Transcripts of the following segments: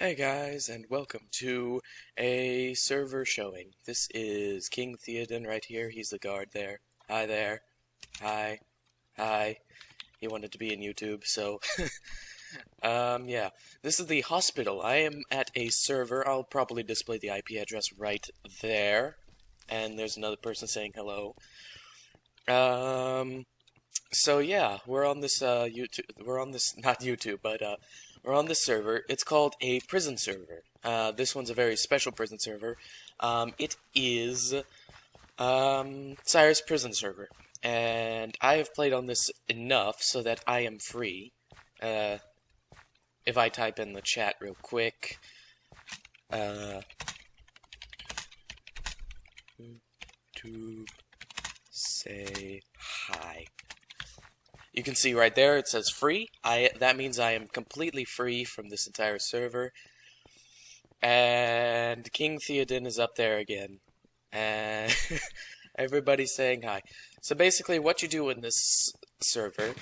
Hey guys, and welcome to a server showing. This is King Theoden right here. He's the guard there. Hi there. Hi. Hi. He wanted to be in YouTube, so yeah. This is the hospital. I am at a server. I'll probably display the IP address right there. And there's another person saying hello. So yeah, we're on this YouTube. We're on this not YouTube, but we're on this server. It's called a prison server. This one's a very special prison server. It is Sirus prison server, and I have played on this enough so that I am free. If I type in the chat real quick, to say hi. You can see right there it says free. That means I am completely free from this entire server. And King Theoden is up there again. And everybody's saying hi. So basically what you do in this server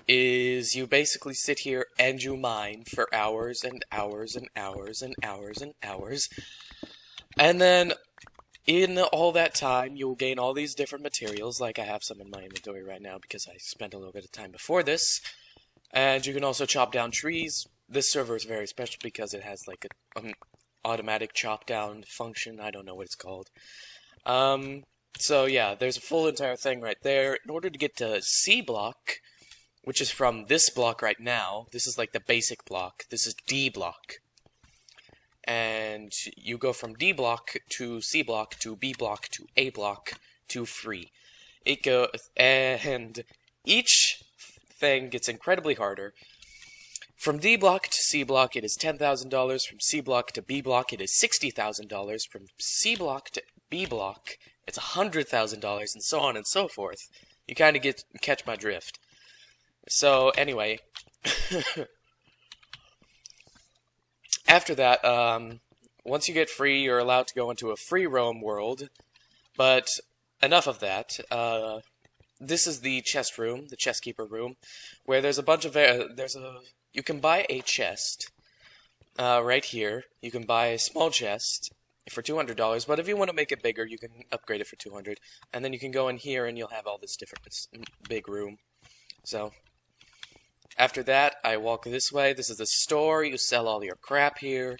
is you basically sit here and you mine for hours and hours and hours and hours and hours. And then in all that time, you will gain all these different materials, like I have some in my inventory right now because I spent a little bit of time before this. And you can also chop down trees. This server is very special because it has like an automatic chop down function. I don't know what it's called. So yeah, there's a full entire thing right there. In order to get to C block, which is from this block right now, this is like the basic block. This is D block. And you go from D block to C block to B block to A block to free. And each thing gets incredibly harder. From D block to C block, it is $10,000. From C block to B block, it is $60,000. From C block to B block, it's $100,000, and so on and so forth. You kind of catch my drift. So anyway. After that, once you get free, you're allowed to go into a free roam world. But enough of that. This is the chest room, the chest keeper room, where there's a bunch of you can buy a chest right here. You can buy a small chest for $200, but if you want to make it bigger, you can upgrade it for $200, and then you can go in here and you'll have all this different big room. So. After that, I walk this way. This is the store. You sell all your crap here.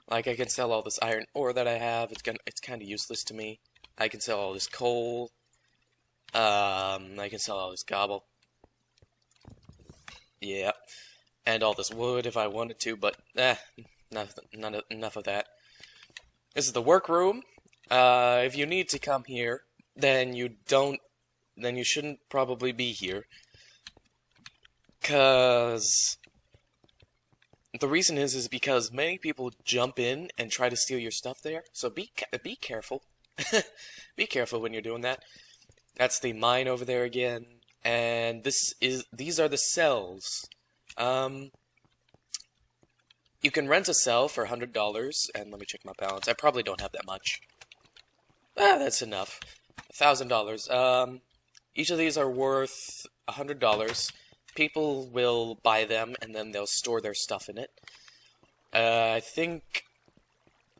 Like, I can sell all this iron ore that I have. It's kind of useless to me. I can sell all this coal. I can sell all this gobble. Yeah. And all this wood if I wanted to, but, enough of that. This is the workroom. If you need to come here, then you shouldn't probably be here. Because the reason is because many people jump in and try to steal your stuff there. So be careful. Be careful when you're doing that. That's the mine over there again, and these are the cells. You can rent a cell for $100, and let me check my balance. I probably don't have that much. That's enough. $1,000. Each of these are worth $100. People will buy them, and then they'll store their stuff in it. I think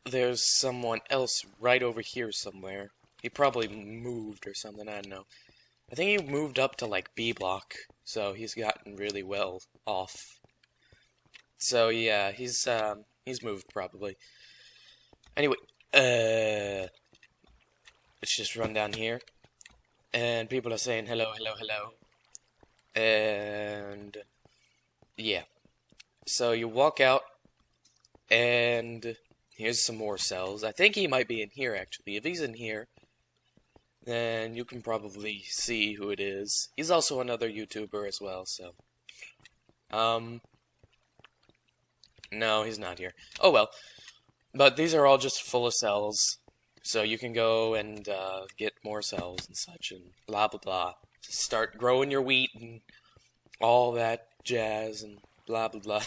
there's someone else right over here somewhere. He probably moved or something, I don't know. I think he moved up to, like, B block, so he's gotten really well off. So, yeah, he's moved, probably. Anyway, let's just run down here. And people are saying hello, hello, hello. And yeah, so you walk out, and here's some more cells. I think he might be in here, actually. If he's in here, then you can probably see who it is. He's also another YouTuber as well, so no, he's not here. Oh well. But these are all just full of cells, so you can go and get more cells and such, and blah blah blah. Start growing your wheat and all that jazz and blah blah blah.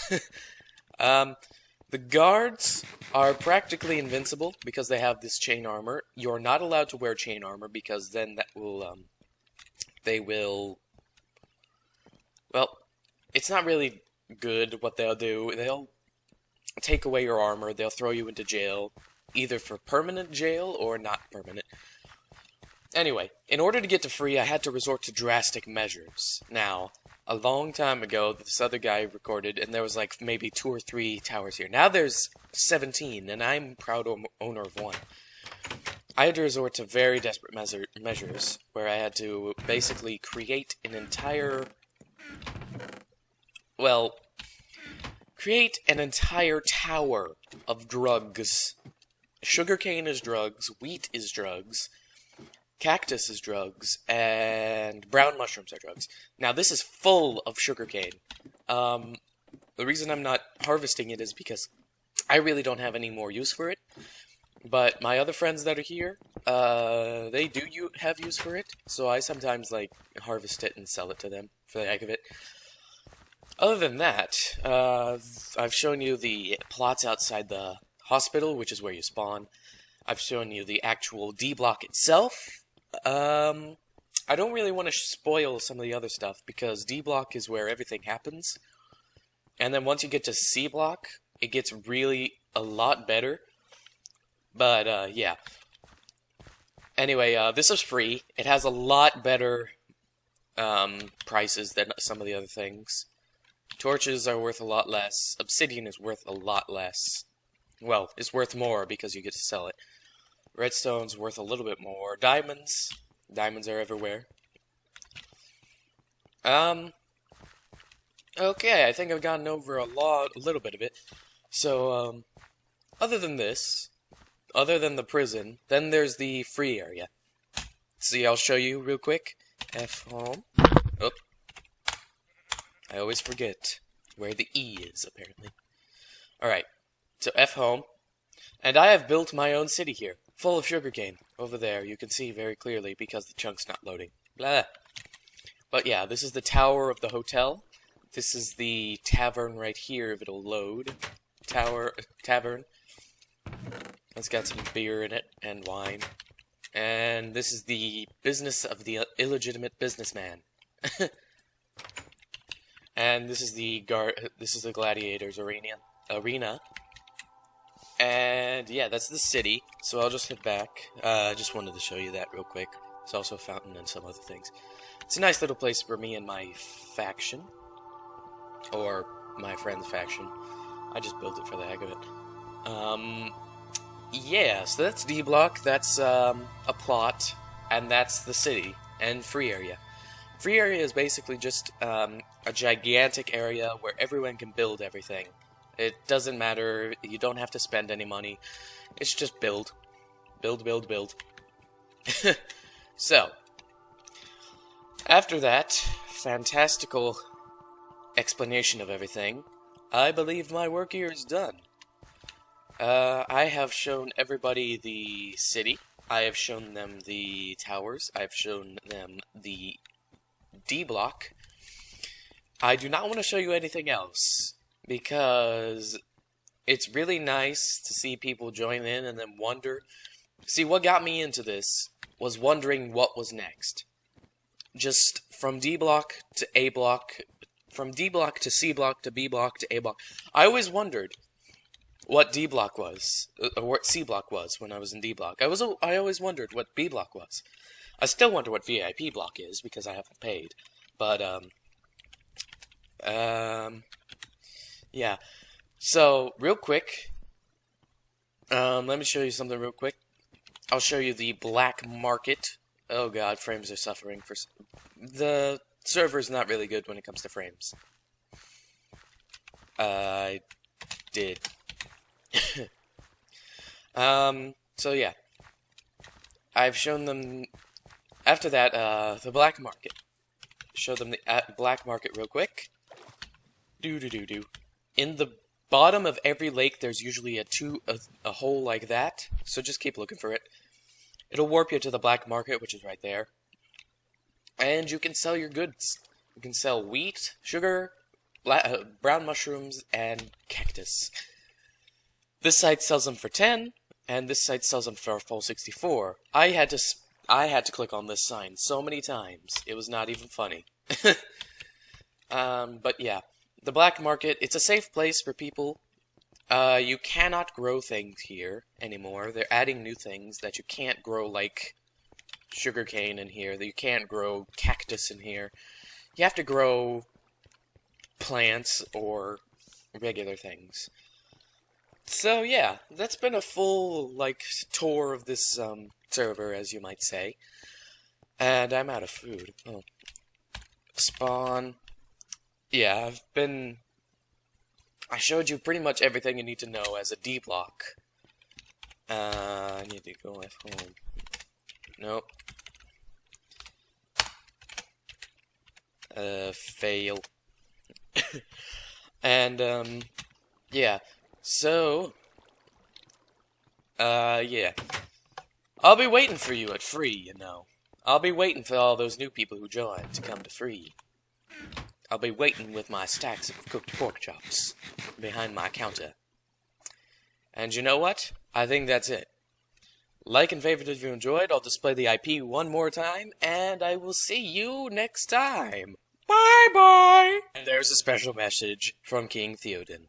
The guards are practically invincible because they have this chain armor. You're not allowed to wear chain armor because then that will they will, well, it's not really good what they'll do. take away your armor, they'll throw you into jail, either for permanent jail or not permanent. Anyway, in order to get to free, I had to resort to drastic measures. Now, a long time ago, this other guy recorded, and there was like maybe 2 or 3 towers here. Now there's 17, and I'm proud owner of one. I had to resort to very desperate measures, where I had to basically create an entire... well, create an entire tower of drugs. Sugarcane is drugs, wheat is drugs, cactus is drugs, and brown mushrooms are drugs. Now, this is full of sugarcane. The reason I'm not harvesting it is because I really don't have any more use for it. But my other friends that are here, they do have use for it, so I sometimes, like, harvest it and sell it to them for the heck of it. Other than that, I've shown you the plots outside the hospital, which is where you spawn. I've shown you the actual D block itself. I don't really want to spoil some of the other stuff, because D block is where everything happens. And then once you get to C block, it gets really a lot better. But, yeah. Anyway, this is free. It has a lot better prices than some of the other things. Torches are worth a lot less. Obsidian is worth a lot less. Well, it's worth more because you get to sell it. Redstone's worth a little bit more. Diamonds. Diamonds are everywhere. Okay, I think I've gotten over a little bit of it. So, other than this... other than the prison, then there's the free area. See, I'll show you real quick. F home. Oh. I always forget where the E is, apparently. Alright, so F home. And I have built my own city here, full of sugarcane. Over there, you can see very clearly because the chunk's not loading. Blah. But yeah, this is the tower of the hotel. This is the tavern right here, if it'll load. Tavern. It's got some beer in it, and wine. And this is the business of the illegitimate businessman. And this is the gladiators arena. And yeah, that's the city. So I'll just head back. I just wanted to show you that real quick. It's also a fountain and some other things. It's a nice little place for me and my faction. Or my friend's faction. I just built it for the heck of it. Yeah, so that's D block, that's a plot, and that's the city, and free area. Free area is basically just a gigantic area where everyone can build everything. It doesn't matter, you don't have to spend any money, it's just build. Build, build, build. So, after that fantastical explanation of everything, I believe my work here is done. I have shown everybody the city, I have shown them the towers, I've shown them the D block. I do not want to show you anything else, because it's really nice to see people join in and then wonder. See, what got me into this was wondering what was next. Just from D block to A block, from D block to C block to B block to A block. I always wondered what D block was, or what C block was when I was in D block. I always wondered what B block was. I still wonder what VIP block is, because I haven't paid. But, yeah. So, real quick, let me show you something real quick. I'll show you the black market. Oh god, frames are suffering for... The server's not really good when it comes to frames. I did. So yeah. I've shown them... After that, the black market. Show them the black market real quick. In the bottom of every lake, there's usually a hole like that. So just keep looking for it. It'll warp you to the black market, which is right there. And you can sell your goods. You can sell wheat, sugar, brown mushrooms, and cactus. This site sells them for 10, and this site sells them for a full 64. I had to click on this sign so many times. It was not even funny. But yeah, the black market, it's a safe place for people You cannot grow things here anymore. They're adding new things that you can't grow, like sugarcane in here, that you can't grow cactus in here. You have to grow plants or regular things. So yeah, that's been a full, like, tour of this, server, as you might say. And I'm out of food. Oh. Spawn. Yeah, I showed you pretty much everything you need to know as a D block. I need to go at home. Nope. Fail. And, yeah. So, yeah. I'll be waiting for you at free, you know. I'll be waiting for all those new people who joined to come to free. I'll be waiting with my stacks of cooked pork chops behind my counter. And you know what? I think that's it. Like and favorite if you enjoyed. I'll display the IP one more time, and I will see you next time. Bye-bye! And there's a special message from King Theoden.